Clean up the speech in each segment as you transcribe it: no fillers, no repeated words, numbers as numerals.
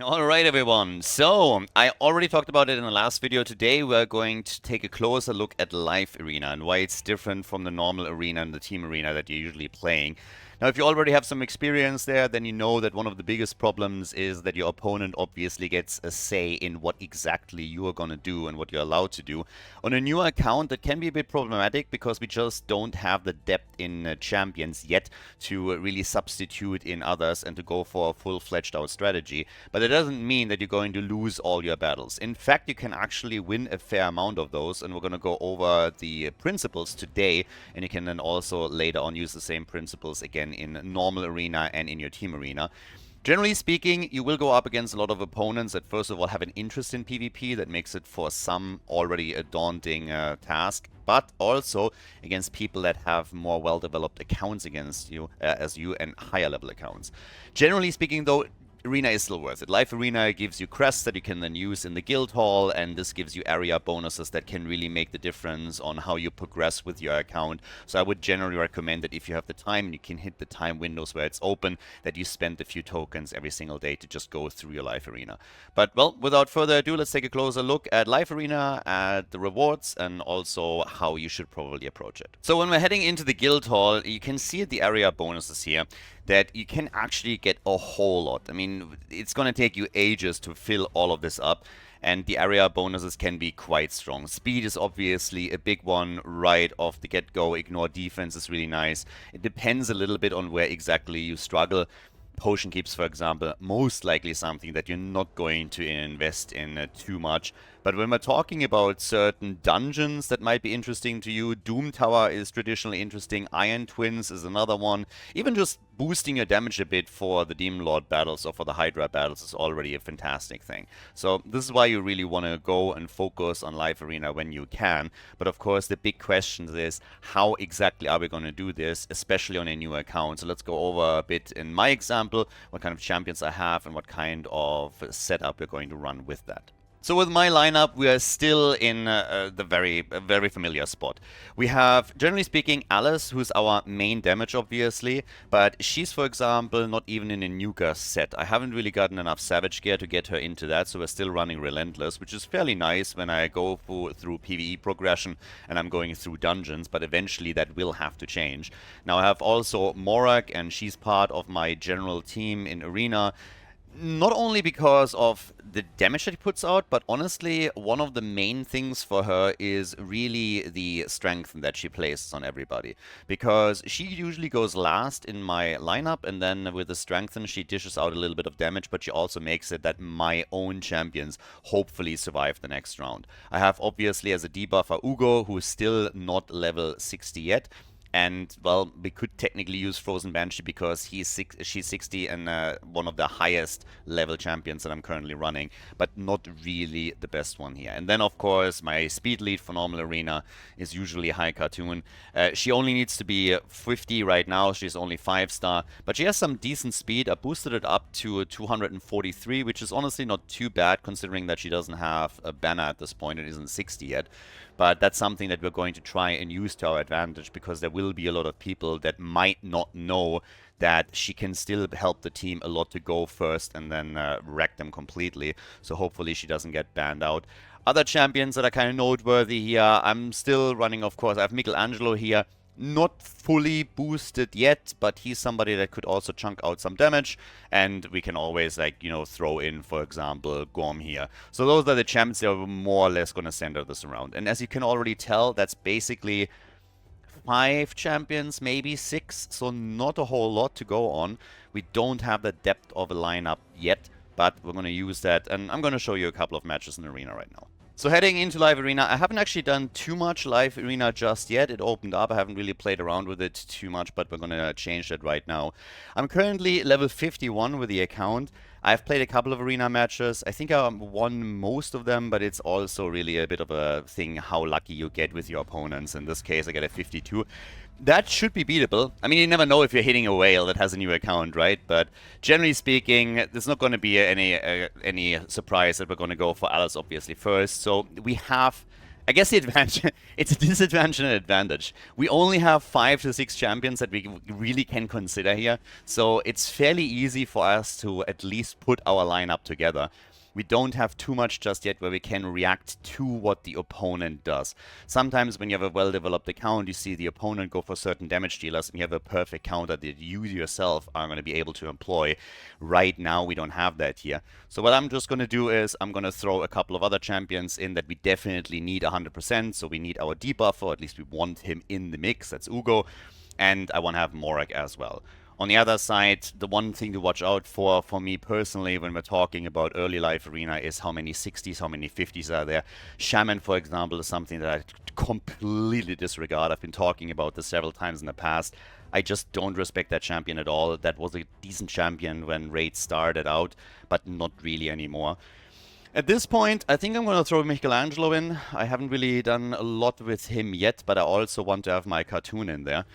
All right, everyone. So I already talked about it in the last video. Today we're going to take a closer look at Live Arena and why it's different from the normal arena and the team arena that you're usually playing. Now, if you already have some experience there, then you know that one of the biggest problems is that your opponent obviously gets a say in what exactly you are going to do and what you're allowed to do. On a newer account, that can be a bit problematic because we just don't have the depth in champions yet to really substitute in others and to go for a full-fledged out strategy. But it doesn't mean that you're going to lose all your battles. In fact, you can actually win a fair amount of those, and we're going to go over the principles today, and you can then also later on use the same principles again in normal arena and in your team arena. Generally speaking, you will go up against a lot of opponents that first of all have an interest in PvP that makes it for some already a daunting task, but also against people that have more well-developed accounts against you as you and higher level accounts. Generally speaking though, Arena is still worth it. Live Arena gives you crests that you can then use in the guild hall, and this gives you area bonuses that can really make the difference on how you progress with your account. So I would generally recommend that if you have the time and you can hit the time windows where it's open, that you spend a few tokens every single day to just go through your Live Arena. But well, without further ado, let's take a closer look at Live Arena, at the rewards, and also how you should probably approach it. So when we're heading into the guild hall, you can see the area bonuses here that you can actually get a whole lot. I mean, it's going to take you ages to fill all of this up, and the area bonuses can be quite strong. Speed is obviously a big one right off the get-go. Ignore defense is really nice. It depends a little bit on where exactly you struggle. Potion keeps, for example, most likely something that you're not going to invest in too much. But when we're talking about certain dungeons that might be interesting to you, Doom Tower is traditionally interesting, Iron Twins is another one. Even just boosting your damage a bit for the Demon Lord battles or for the Hydra battles is already a fantastic thing. So this is why you really want to go and focus on Live Arena when you can. But of course the big question is, how exactly are we going to do this, especially on a new account? So let's go over a bit in my example, what kind of champions I have and what kind of setup we're going to run with that. So with my lineup, we are still in the very familiar spot. We have, generally speaking, Alice, who's our main damage, obviously, but she's, for example, not even in a Nuka set. I haven't really gotten enough Savage Gear to get her into that, so we're still running Relentless, which is fairly nice when I go through PvE progression and I'm going through dungeons, but eventually that will have to change. Now I have also Morak, and she's part of my general team in Arena. Not only because of the damage that he puts out, but honestly, one of the main things for her is really the strength that she places on everybody. Because she usually goes last in my lineup, and then with the strengthen, she dishes out a little bit of damage, but she also makes it that my own champions hopefully survive the next round. I have obviously as a debuffer Ugo, who is still not level 60 yet. And, well, we could technically use Frozen Banshee because she's 60 and one of the highest level champions that I'm currently running, but not really the best one here. And then, of course, my speed lead for normal arena is usually High Cartoon. She only needs to be 50 right now. She's only 5-star, but she has some decent speed. I boosted it up to 243, which is honestly not too bad considering that she doesn't have a banner at this point. It isn't 60 yet. But that's something that we're going to try and use to our advantage because there will be a lot of people that might not know that she can still help the team a lot to go first and then wreck them completely. So hopefully she doesn't get banned out. Other champions that are kind of noteworthy here, I'm still running, of course, I have Michelangelo here. Not fully boosted yet, but he's somebody that could also chunk out some damage, and we can always, like, you know, throw in, for example, Gorm here. So those are the champs that are more or less going to center this around. And as you can already tell, that's basically 5 champions, maybe 6, so not a whole lot to go on. We don't have the depth of a lineup yet, but we're going to use that, and I'm going to show you a couple of matches in the arena right now. So heading into Live Arena, I haven't actually done too much Live Arena just yet. It opened up. I haven't really played around with it too much, but we're going to change that right now. I'm currently level 51 with the account. I've played a couple of arena matches. I think I won most of them, but it's also really a bit of a thing how lucky you get with your opponents. In this case, I get a 52. That should be beatable. I mean, you never know if you're hitting a whale that has a new account, right? But generally speaking, there's not going to be any surprise that we're going to go for Alice, obviously, first. So we have I guess the advantage, it's a disadvantage and an advantage. We only have 5 to 6 champions that we really can consider here, so it's fairly easy for us to at least put our lineup together. We don't have too much just yet where we can react to what the opponent does. Sometimes when you have a well-developed account, you see the opponent go for certain damage dealers and you have a perfect counter that you yourself are going to be able to employ. Right now, we don't have that here. So what I'm just going to do is I'm going to throw a couple of other champions in that we definitely need 100%. So we need our debuffer, or at least we want him in the mix. That's Ugo. And I want to have Morak as well. On the other side, the one thing to watch out for me personally, when we're talking about early life arena, is how many 60s, how many 50s are there. Shaman, for example, is something that I completely disregard. I've been talking about this several times in the past. I just don't respect that champion at all. That was a decent champion when Raid started out, but not really anymore. At this point, I think I'm going to throw Michelangelo in. I haven't really done a lot with him yet, but I also want to have my cartoon in there.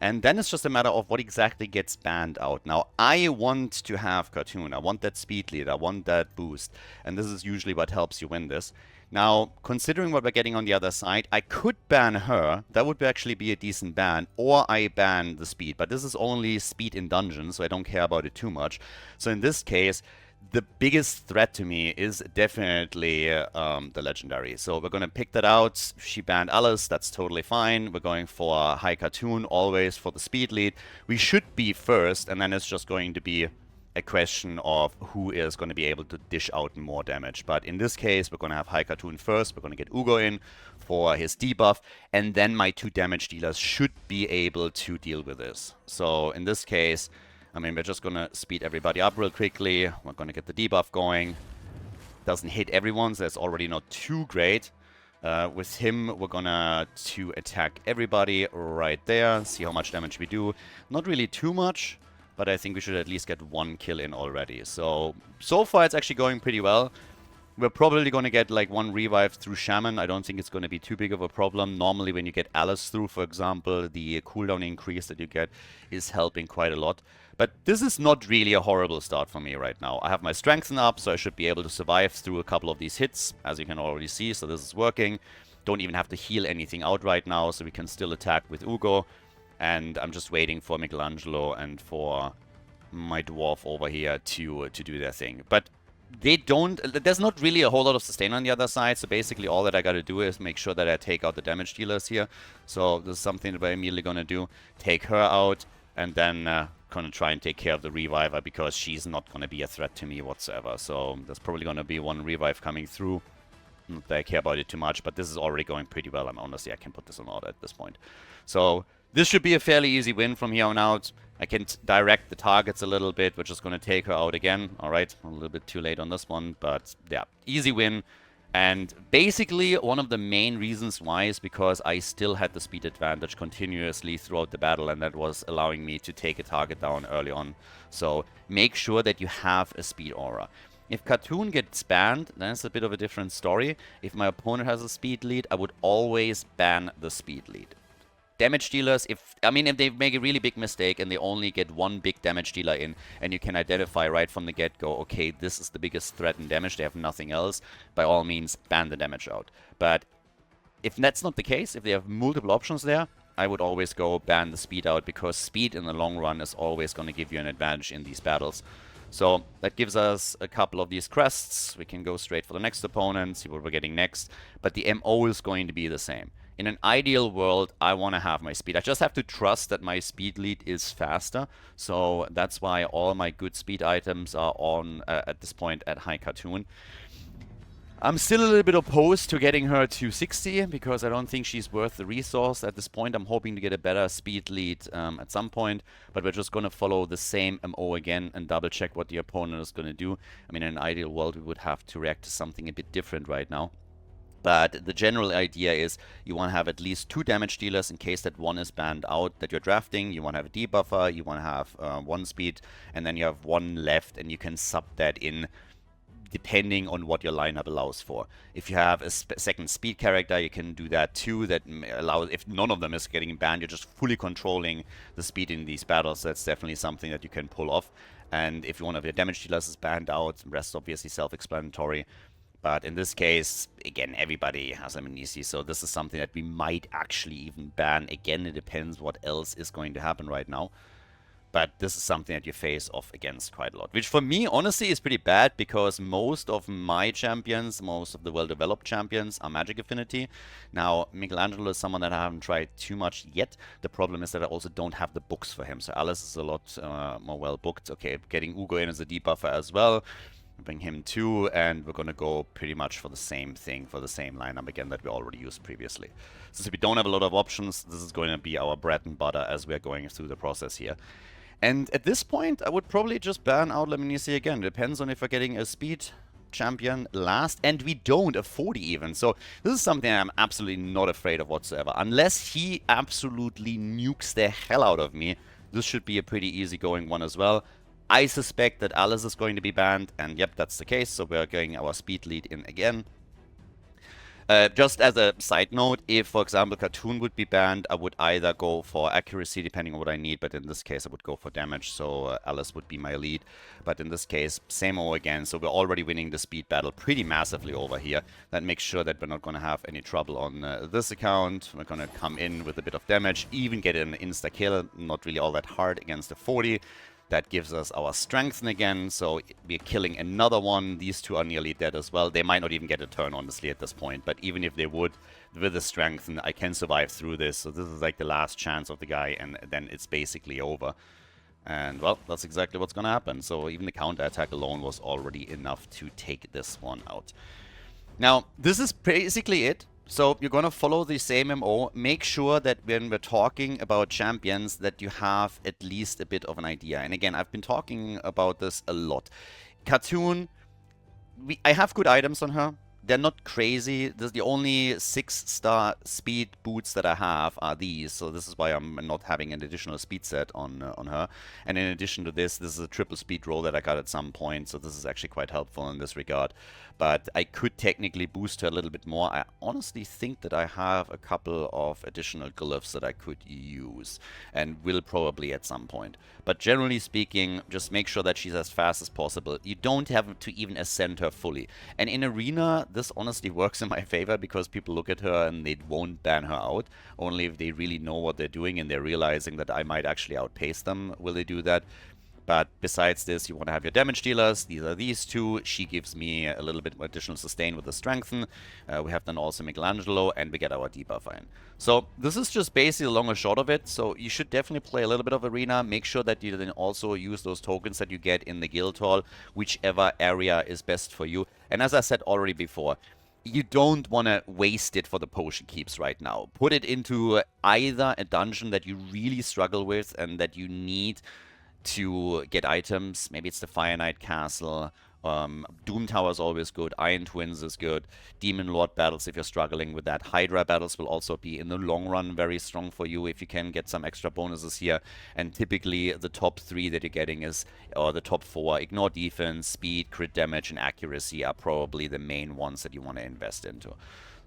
And then it's just a matter of what exactly gets banned out. Now, I want to have Cartoon. I want that speed lead. I want that boost. And this is usually what helps you win this. Now, considering what we're getting on the other side, I could ban her. That would actually be a decent ban. Or I ban the speed. But this is only speed in dungeons, so I don't care about it too much. So in this case, the biggest threat to me is definitely the legendary. So we're going to pick that out. She banned Alice. That's totally fine. We're going for high cartoon always for the speed lead. We should be first, and then it's just going to be a question of who is going to be able to dish out more damage. But in this case, we're going to have high cartoon first. We're going to get Ugo in for his debuff, and then my 2 damage dealers should be able to deal with this. So in this case, I mean, we're just going to speed everybody up real quickly. We're going to get the debuff going. Doesn't hit everyone, so that's already not too great. With him, we're going to attack everybody right there. See how much damage we do. Not really too much, but I think we should at least get 1 kill in already. So far it's actually going pretty well. We're probably going to get like 1 revive through Shaman. I don't think it's going to be too big of a problem. Normally when you get Alice through, for example, the cooldown increase that you get is helping quite a lot. But this is not really a horrible start for me right now. I have my strengthen up, so I should be able to survive through a couple of these hits, as you can already see. So this is working. Don't even have to heal anything out right now, so we can still attack with Ugo. And I'm just waiting for Michelangelo and for my dwarf over here to do their thing. But they don't, there's not really a whole lot of sustain on the other side, so basically all that I gotta do is make sure that I take out the damage dealers here. So this is something that we're immediately gonna do. Take her out, and then gonna try and take care of the reviver, because she's not gonna be a threat to me whatsoever. So there's probably gonna be 1 revive coming through. Not that I care about it too much, but this is already going pretty well. Honestly, I can put this on order at this point. So this should be a fairly easy win from here on out. I can direct the targets a little bit. We're just going to take her out again. All right, a little bit too late on this one, but yeah, easy win. And basically, one of the main reasons why is because I still had the speed advantage continuously throughout the battle, and that was allowing me to take a target down early on. So make sure that you have a speed aura. If Cartoon gets banned, then it's a bit of a different story. If my opponent has a speed lead, I would always ban the speed lead. Damage dealers, if they make a really big mistake and they only get 1 big damage dealer in, and you can identify right from the get-go, okay, this is the biggest threat in damage, they have nothing else, by all means, ban the damage out. But if that's not the case, if they have multiple options there, I would always go ban the speed out, because speed in the long run is always going to give you an advantage in these battles. So that gives us a couple of these crests. We can go straight for the next opponent, see what we're getting next. But the MO is going to be the same. In an ideal world, I want to have my speed. I just have to trust that my speed lead is faster. So that's why all my good speed items are on, at this point, at high cartoon. I'm still a little bit opposed to getting her to 60, because I don't think she's worth the resource at this point. I'm hoping to get a better speed lead at some point, but we're just going to follow the same MO again and double check what the opponent is going to do. I mean, in an ideal world, we would have to react to something a bit different right now. But the general idea is you want to have at least 2 damage dealers in case that 1 is banned out that you're drafting. You want to have a debuffer, you want to have 1 speed, and then you have 1 left, and you can sub that in depending on what your lineup allows for. If you have a second speed character, you can do that too. That allows, if none of them is getting banned, you're just fully controlling the speed in these battles. That's definitely something that you can pull off. And if one of your damage dealers is banned out, the rest is obviously self-explanatory. But in this case, again, everybody has Lemnisci, so this is something that we might actually even ban. Again, it depends what else is going to happen right now. But this is something that you face off against quite a lot. Which for me, honestly, is pretty bad because most of my champions, most of the well-developed champions are Magic Affinity. Now, Michelangelo is someone that I haven't tried too much yet. The problem is that I also don't have the books for him. So Alice is a lot more well-booked. Okay, getting Ugo in as a debuffer as well. Bring him too, and we're going to go pretty much for the same thing, for the same lineup again that we already used previously. Since we don't have a lot of options, this is going to be our bread and butter as we're going through the process here. And at this point, I would probably just ban out Lemnisci again. Depends on if we're getting a speed champion last, and we don't, a 40 even. So this is something I'm absolutely not afraid of whatsoever. Unless he absolutely nukes the hell out of me, this should be a pretty easygoing one as well. I suspect that Alice is going to be banned, and yep, that's the case, so we're getting our speed lead in again. Just as a side note, if, for example, Cartoon would be banned, I would either go for accuracy, depending on what I need, but in this case, I would go for damage, so Alice would be my lead. But in this case, same O again, so we're already winning the speed battle pretty massively over here. That makes sure that we're not going to have any trouble on this account. We're going to come in with a bit of damage, even get an insta-kill, not really all that hard against the 40. That gives us our strengthen again, so we're killing another one. These two are nearly dead as well. They might not even get a turn, honestly, at this point. But even if they would, with the strengthen, I can survive through this. So this is like the last chance of the guy, and then it's basically over. And, well, that's exactly what's going to happen. So even the counter-attack alone was already enough to take this one out. Now, this is basically it. So you're going to follow the same MO. Make sure that when we're talking about champions that you have at least a bit of an idea. And again, I've been talking about this a lot. Cartoon, I have good items on her. They're not crazy. This is the only 6-star speed boots that I have are these. So this is why I'm not having an additional speed set on her. And in addition to this, this is a triple speed roll that I got at some point. So this is actually quite helpful in this regard. But I could technically boost her a little bit more. I honestly think that I have a couple of additional glyphs that I could use. And will probably at some point. But generally speaking, just make sure that she's as fast as possible. You don't have to even ascend her fully. And in Arena, this honestly works in my favor because people look at her and they won't ban her out. Only if they really know what they're doing and they're realizing that I might actually outpace them will they do that. But besides this, you want to have your damage dealers. These are these two. She gives me a little bit more additional sustain with the strengthen. We have then also Michelangelo, and we get our debuffer in. So this is just basically the long and short of it. So you should definitely play a little bit of Arena. Make sure that you then also use those tokens that you get in the guild hall, whichever area is best for you. And as I said already before, you don't want to waste it for the potion keeps right now. Put it into either a dungeon that you really struggle with and that you need to get items. Maybe it's the Fire Knight Castle. Doom Tower is always good. Iron Twins is good. Demon Lord battles if you're struggling with that. Hydra battles will also be in the long run very strong for you if you can get some extra bonuses here. And typically the top 3 that you're getting is, or the top 4, ignore defense, speed, crit damage, and accuracy are probably the main ones that you want to invest into.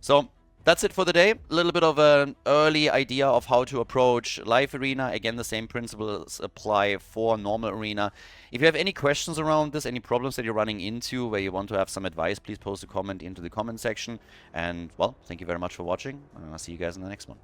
So that's it for the day. A little bit of an early idea of how to approach live arena. Again, the same principles apply for normal arena. If you have any questions around this, any problems that you're running into where you want to have some advice, please post a comment into the comment section. And, well, thank you very much for watching. I'll see you guys in the next one.